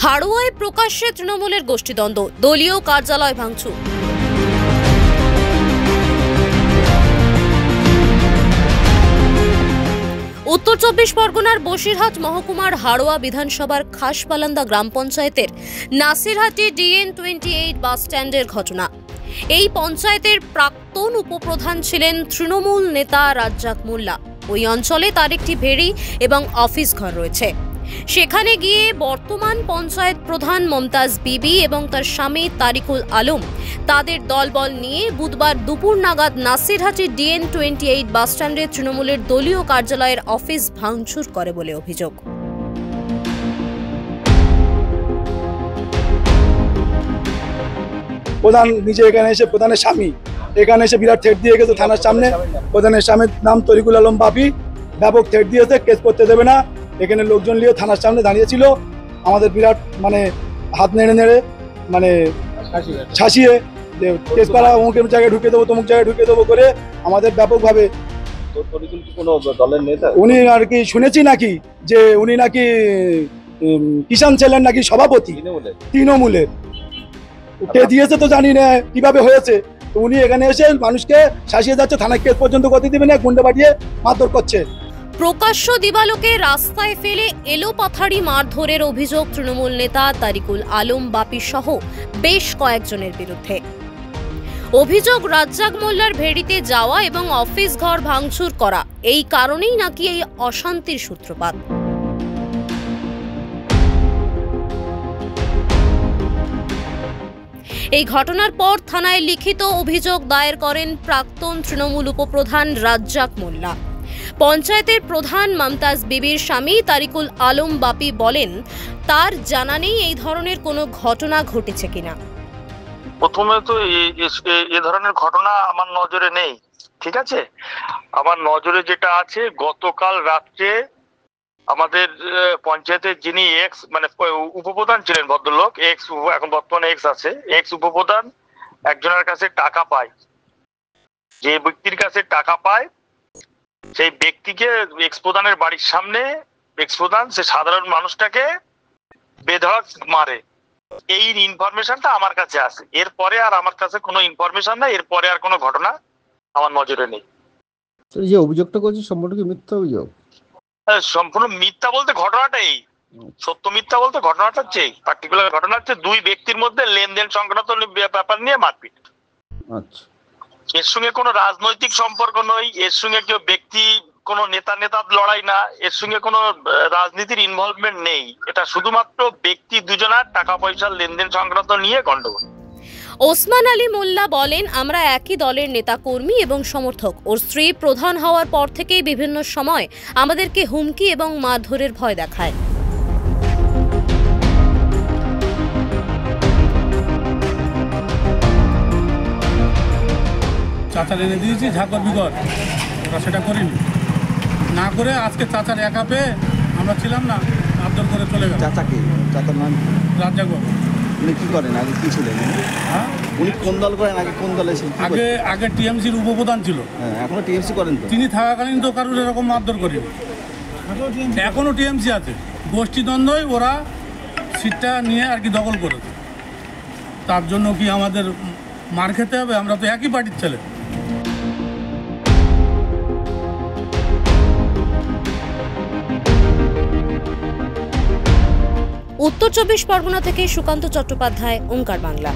হাড়োয়ায় প্রকাশ্যে তৃণমূলের গোষ্ঠীদ্বন্দ্ব, দলীয় কার্যালয় ভাঙচুর। উত্তর 24 পরগনার বসিরহাট মহকুমার হাড়োয়া বিধানসভার খাসবালান্দা গ্রাম পঞ্চায়েতের নাসিরহাটি DN-28 বাস স্ট্যান্ডের ঘটনা। এই পঞ্চায়েতের প্রাক্তন উপপ্রধান ছিলেন তৃণমূল নেতা রাজ্জাক মোল্লা। ওই অঞ্চলে তার একটি ভেড়ি এবং অফিস ঘর রয়েছে। সেখানে গিয়ে বর্তমান পঞ্চায়েত প্রধান মমতাজ বিবি এবং তার স্বামী তারিকুল আলম তাদের দলবল নিয়ে বুধবার দুপুর নাগাদ নাসিরহাটি DN-28 বাস স্ট্যান্ডে তৃণমূলের দলীয় কার্যালয়ের অফিস ভাঙচুর করে বলে অভিযোগ। প্রধান নিজে এখানে এসে, প্রধানের স্বামী এখানে এসে বিরাট থ্রেট দিয়ে গেছে থানার সামনে। প্রধানের স্বামীর নাম তরিকুল আলম বাপি, ব্যাপক থ্রেট দিয়েছে, কেস করতে দেবে না। এখানে লোকজন নিয়ে থানার সামনে দাঁড়িয়েছিল, আমাদের বিরাট হাত নেড়ে নেড়ে ছাসিয়ে যে কেস করা, অমুকের জায়গায় ঢুকে দেবো, তমুক জায়গায় ঢুকে দেবো করে আমাদের ব্যাপকভাবে। উনি আর কি শুনেছি নাকি যে উনি নাকি কিষাণ ছেলের নাকি সভাপতি তৃণমূলের, কে দিয়েছে তো জানি না কিভাবে হয়েছে। তো উনি এখানে এসে মানুষকে শাসিয়ে যাচ্ছে, থানায় কেস পর্যন্ত করতে দিবে না, গুন্ডা পাঠিয়ে মারধর করছে। প্রকাশ্য দিবালোকে রাস্তায় ফেলে এলোপাথাড়ি মারধরের অভিযোগ তৃণমূল নেতা তারিকুল আলম বাপি সহ বেশ কয়েকজনের বিরুদ্ধে। অভিযোগ রাজ্জাক মোল্লার ভেড়িতে যাওয়া এবং অফিস ঘর ভাঙচুর করা, এই কারণেই নাকি এই অশান্তির সূত্রপাত। এই ঘটনার পর থানায় লিখিত অভিযোগ দায়ের করেন প্রাক্তন তৃণমূল উপপ্রধান রাজ্জাক মোল্লা। পঞ্চায়েতের প্রধান মমতাজ বিবির স্বামী তারিকুল আলম বাপি বলেন, তার জানা নেই এই ধরনের কোনো ঘটনা ঘটেছে কিনা। প্রথমে তো এই ধরনের ঘটনা আমার নজরে নেই, ঠিক আছে। আমার নজরে যেটা আছে, গতকাল রাত্রে আমাদের পঞ্চায়েতের যিনি উপপ্রধান ছিলেন, ভদ্রলোক এখন বর্তমানে এক্স উপপ্রধান একজনের কাছে টাকা পায়। যে ব্যক্তির কাছে টাকা পায় সেই ব্যক্তিকে এক্স প্রধানের বাড়ির সামনে এক্স প্রধান সে সাধারণ মানুষটাকে বেধড়ক মারে। এই ইনফরমেশনটা আমার কাছে আছে। এরপরে আর আমার কাছে কোনো ইনফরমেশন নাই, এরপরে আর কোনো ঘটনা আমার নজরে নেই। যে অভিযোগটা করছি সম্পূর্ণ কি মিথ্যা অভিযোগ? সম্পূর্ণ মিথ্যা বলতে ঘটনাটাই সত্য, মিথ্যা বলতে ঘটনাটা হচ্ছে পার্টিকুলার ঘটনা হচ্ছে দুই ব্যক্তির মধ্যে লেনদেন সংক্রান্ত ব্যাপার নিয়ে মারপিট। আচ্ছা, এর সঙ্গে কোনো রাজনৈতিক সম্পর্ক নয়, এর সঙ্গে কেউ ব্যক্তি কোনো নেতার লড়াই না, এর সঙ্গে কোনো রাজনীতির ইনভলভমেন্ট নেই। এটা শুধুমাত্র ব্যক্তি দুজনের টাকা পয়সার লেনদেন সংক্রান্ত নিয়ে গন্ডগোল। ওসমান আলী মোল্লা বলেন, আমরা একই দলের নেতা কর্মী এবং সমর্থক। ওর স্ত্রী প্রধান হওয়ার পর থেকেই বিভিন্ন সময় আমাদেরকে হুমকি এবং মারধরের ভয় দেখায়। চাচার এনে দিয়েছি ঝাঁকর বিকর, ওরা সেটা করিনি। না করে আজকে চাচার একা পেয়ে আমরা ছিলাম না, আদর করে চলে গেল। চাচার নাম রাজ্জাক বাবু। উনি কি করেন, আগে কি ছিলেন? হ্যাঁ, উনি কোন দল করেন, আগে কোন দলে ছিলেন? আগে টিএমসির উপপ্রধান ছিল। হ্যাঁ, এখনো টিএমসি করেন তো? তিনি থাকাকালীন তো কারোর এরকম মারধর করেনি, এখনো টিএমসি আছে। গোষ্ঠীদ্বন্দ্বই ওরা সিটটা নিয়ে আর কি দখল করেছে। তার জন্য কি আমাদের মার খেতে হবে? আমরা তো একই পার্টির ছেলে। উত্তর 24 পরগনা থেকে সুকান্ত চট্টোপাধ্যায়, ওঙ্কার বাংলা।